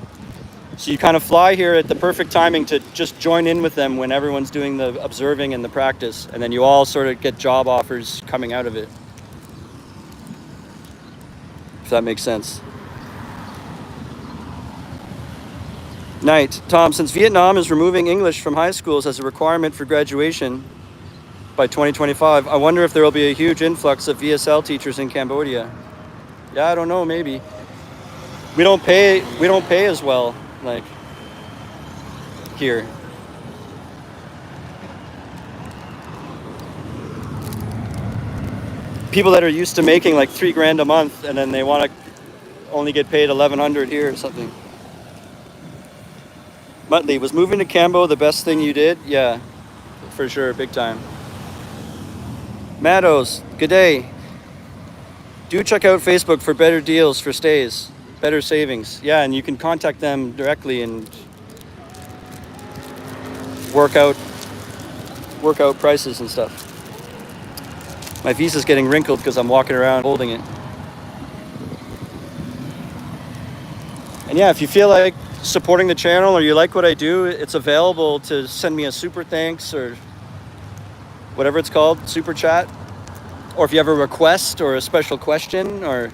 So you kind of fly here at the perfect timing to just join in with them when everyone's doing the observing and the practice, and then you all sort of get job offers coming out of it. If that makes sense. Night. Tom, since Vietnam is removing English from high schools as a requirement for graduation by 2025, I wonder if there will be a huge influx of VSL teachers in Cambodia. Yeah, I don't know, maybe. We don't pay as well, like here. People that are used to making like $3,000 a month and then they want to only get paid 1,100 here or something. Muttley, was moving to Cambo the best thing you did? Yeah, for sure, big time. Maddows, good day. Do check out Facebook for better deals for stays, better savings. Yeah, and you can contact them directly and work out prices and stuff. My visa's getting wrinkled because I'm walking around holding it. And yeah, if you feel like supporting the channel or you like what I do, it's available to send me a super thanks or whatever it's called, super chat. Or if you have a request or a special question, or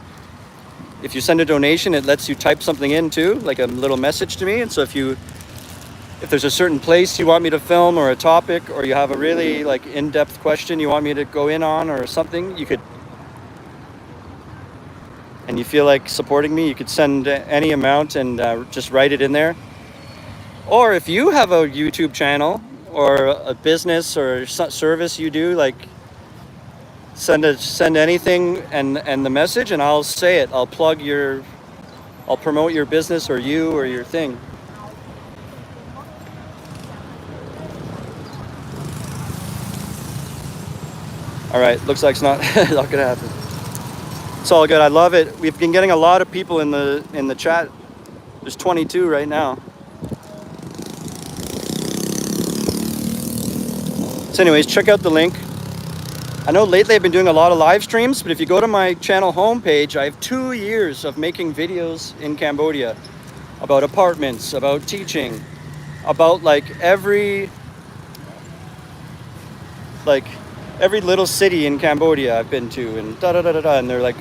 if you send a donation, it lets you type something in too, like a little message to me. And so if there's a certain place you want me to film or a topic, or you have a really like in-depth question you want me to go in on or something, you could, and you feel like supporting me, you could send any amount and just write it in there. Or if you have a YouTube channel or a business or service you do, like send anything and the message, and I'll say it. I'll promote your business or you or your thing. All right, looks like it's not not gonna happen. It's all good. I love it. We've been getting a lot of people in the chat. There's 22 right now. So anyways, check out the link. I know lately I've been doing a lot of live streams, but if you go to my channel homepage, I have 2 years of making videos in Cambodia about apartments, about teaching, about like every little city in Cambodia I've been to, and and they're like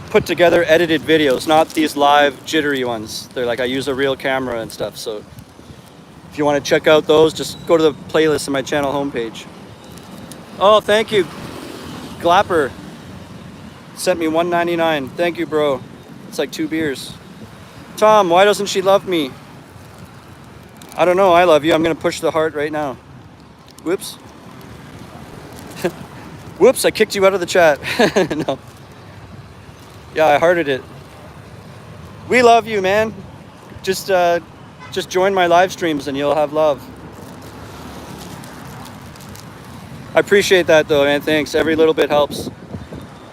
put together edited videos, not these live jittery ones. They're like I use a real camera and stuff. So if you want to check out those, just go to the playlist on my channel homepage. Oh, thank you. Glapper sent me $1.99. Thank you, bro. It's like 2 beers. Tom, why doesn't she love me? I don't know. I love you. I'm gonna push the heart right now. Whoops. Whoops, I kicked you out of the chat. No. Yeah, I hearted it. We love you, man. Just join my live streams and you'll have love. I appreciate that though, man. Thanks. Every little bit helps.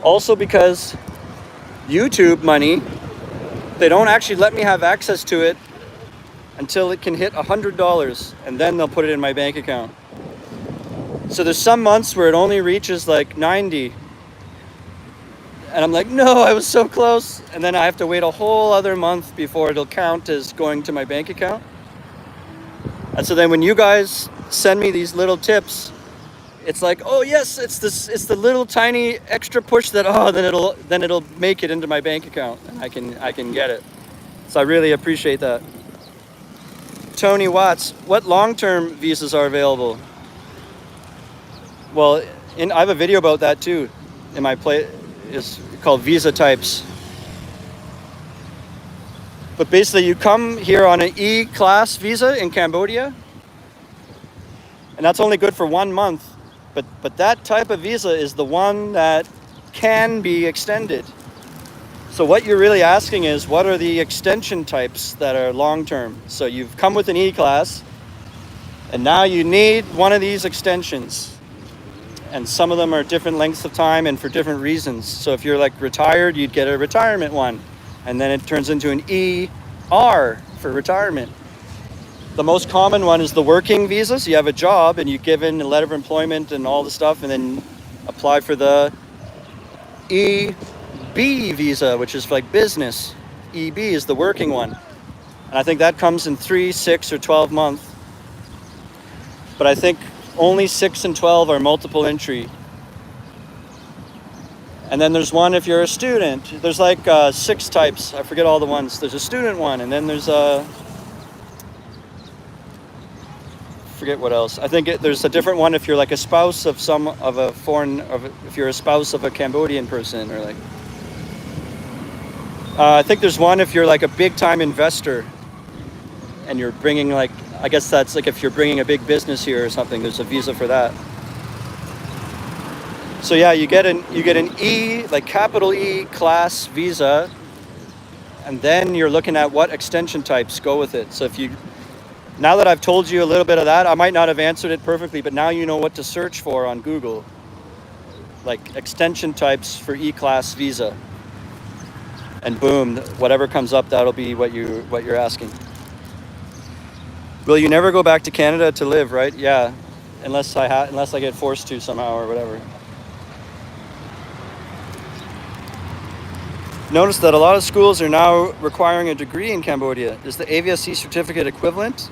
Also because YouTube money, they don't actually let me have access to it until it can hit $100, and then they'll put it in my bank account. So there's some months where it only reaches like 90. And I'm like, no, I was so close. And then I have to wait a whole other month before it'll count as going to my bank account. And so then when you guys send me these little tips, it's like, oh yes, it's the little tiny extra push that then it'll make it into my bank account and I can get it. So I really appreciate that. Tony Watts, what long-term visas are available? Well, I have a video about that too. In my it's called Visa Types. But basically, you come here on an E-class visa in Cambodia, and that's only good for 1 month. But that type of visa is the one that can be extended. So what you're really asking is, what are the extension types that are long-term? So you've come with an E-class, and now you need one of these extensions. And some of them are different lengths of time and for different reasons. So if you're like retired, you'd get a retirement one. And then it turns into an ER for retirement. The most common one is the working visa. So you have a job and you give in a letter of employment and all the stuff and then apply for the EB visa, which is like business. EB is the working one. And I think that comes in 3, 6, or 12 months. But I think only 6 and 12 are multiple entry. And then there's one if you're a student. There's like 6 types. I forget all the ones. There's a student one, and then there's a forget what else. I think there's a different one if you're like a spouse of if you're a spouse of a Cambodian person, or like. I think there's one if you're like a big time investor, and you're bringing like, I guess that's like if you're bringing a big business here or something. There's a visa for that. So yeah, you get an E, like capital E class visa, and then you're looking at what extension types go with it. So now that I've told you a little bit of that, I might not have answered it perfectly, but now you know what to search for on Google, like extension types for E-class visa, and boom, whatever comes up, that'll be what you're asking. Will you never go back to Canada to live? Right? Yeah, unless I get forced to somehow or whatever. Notice that a lot of schools are now requiring a degree in Cambodia. Is the AVSE certificate equivalent?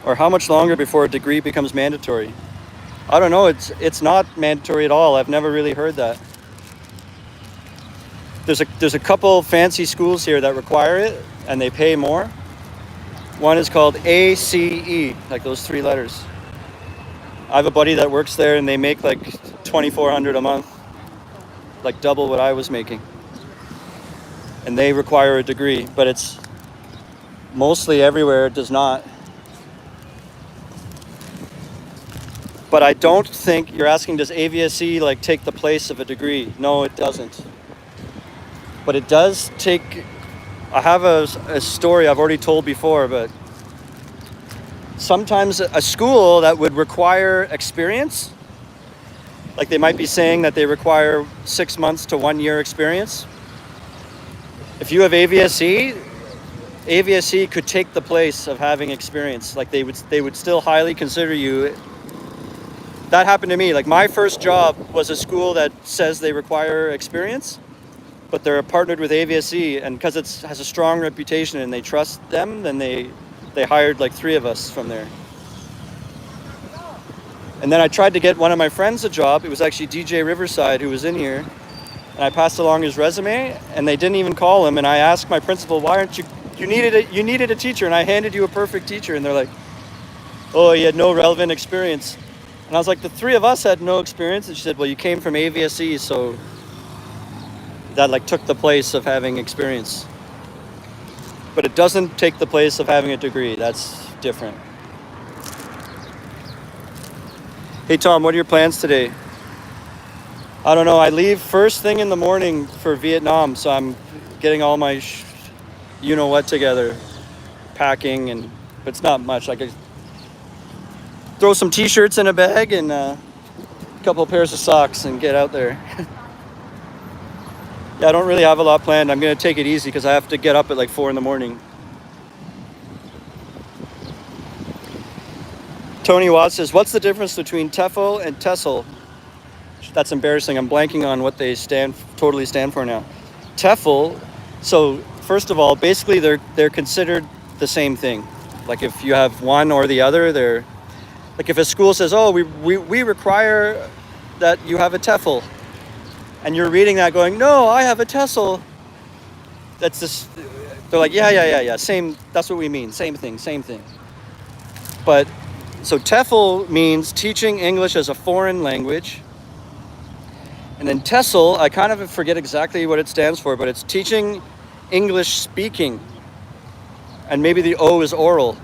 Or how much longer before a degree becomes mandatory? I don't know. It's not mandatory at all. I've never really heard that. There's a couple fancy schools here that require it, and they pay more. One is called ACE, like those 3 letters. I have a buddy that works there, and they make like $2,400 a month, like double what I was making. And they require a degree, but it's mostly everywhere it does not. But I don't think you're asking, does AVSE like take the place of a degree? No, it doesn't. But it does take, I have a story I've already told before, but sometimes a school that would require experience, like they might be saying that they require 6 months to 1 year experience. If you have AVSE could take the place of having experience. Like they would still highly consider you. That happened to me. Like my first job was a school that says they require experience, but they're partnered with AVSE, and because it has a strong reputation and they trust them, then they hired like 3 of us from there. And then I tried to get one of my friends a job. It was actually DJ Riverside who was in here, and I passed along his resume, and they didn't even call him. And I asked my principal, why aren't you needed a teacher, and I handed you a perfect teacher. And they're like, oh, he had no relevant experience. And I was like, the 3 of us had no experience. And she said, well, you came from AVSE, so that like took the place of having experience. But it doesn't take the place of having a degree. That's different. Hey Tom, what are your plans today? I don't know. I leave first thing in the morning for Vietnam, so I'm getting all my you-know-what together, packing, but it's not much. Like I throw some t-shirts in a bag and a couple of pairs of socks and get out there. Yeah, I don't really have a lot planned. I'm going to take it easy because I have to get up at like 4 in the morning. Tony Watts says, what's the difference between TEFL and TESOL? That's embarrassing. I'm blanking on what they totally stand for now. TEFL, so first of all, basically they're considered the same thing. Like if you have one or the other, they're like if a school says, oh, we require that you have a TEFL, and you're reading that going, no, I have a TESOL. That's just, they're like, yeah, same, that's what we mean, same thing. But, so TEFL means teaching English as a foreign language. And then TESOL, I kind of forget exactly what it stands for, but it's teaching English speaking. And maybe the O is oral.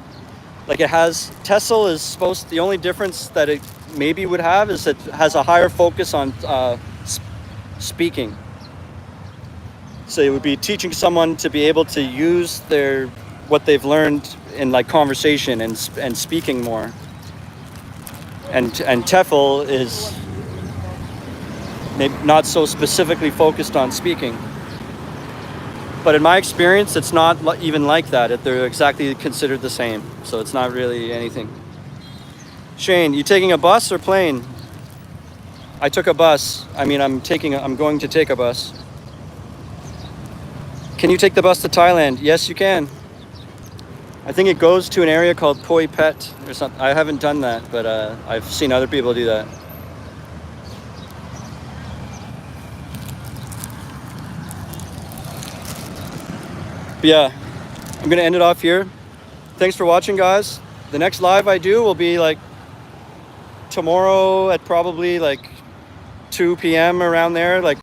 Like it has, TESOL is the only difference that it maybe would have is it has a higher focus on speaking. So it would be teaching someone to be able to use what they've learned in like conversation and speaking more. And TEFL is maybe not so specifically focused on speaking. But in my experience, it's not even like that. They're exactly considered the same. So it's not really anything. Shane, you taking a bus or plane? I took a bus. I mean, I'm going to take a bus. Can you take the bus to Thailand? Yes, you can. I think it goes to an area called Poi Pet or something. I haven't done that, but I've seen other people do that. But yeah, I'm going to end it off here. thanks for watching, guys. The next live I do will be like tomorrow at probably like 2 p.m. around there. Like,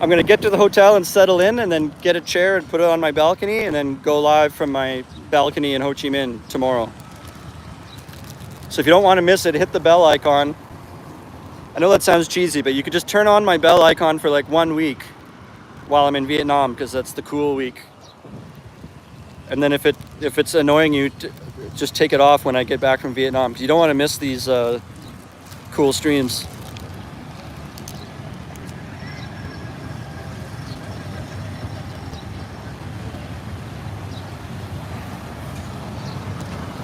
I'm gonna get to the hotel and settle in, and then get a chair and put it on my balcony, and then go live from my balcony in Ho Chi Minh tomorrow. So if you don't want to miss it, hit the bell icon. I know that sounds cheesy, but you could just turn on my bell icon for like 1 week while I'm in Vietnam, because that's the cool week. And then if it's annoying you, just take it off when I get back from Vietnam, because you don't want to miss these cool streams.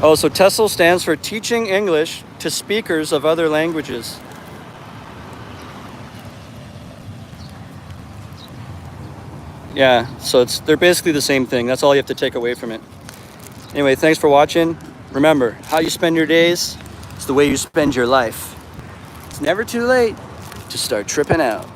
Oh, so TESOL stands for Teaching English to Speakers of Other Languages. Yeah, so they're basically the same thing. That's all you have to take away from it. Anyway, thanks for watching. Remember, how you spend your days is the way you spend your life. It's never too late to start tripping out.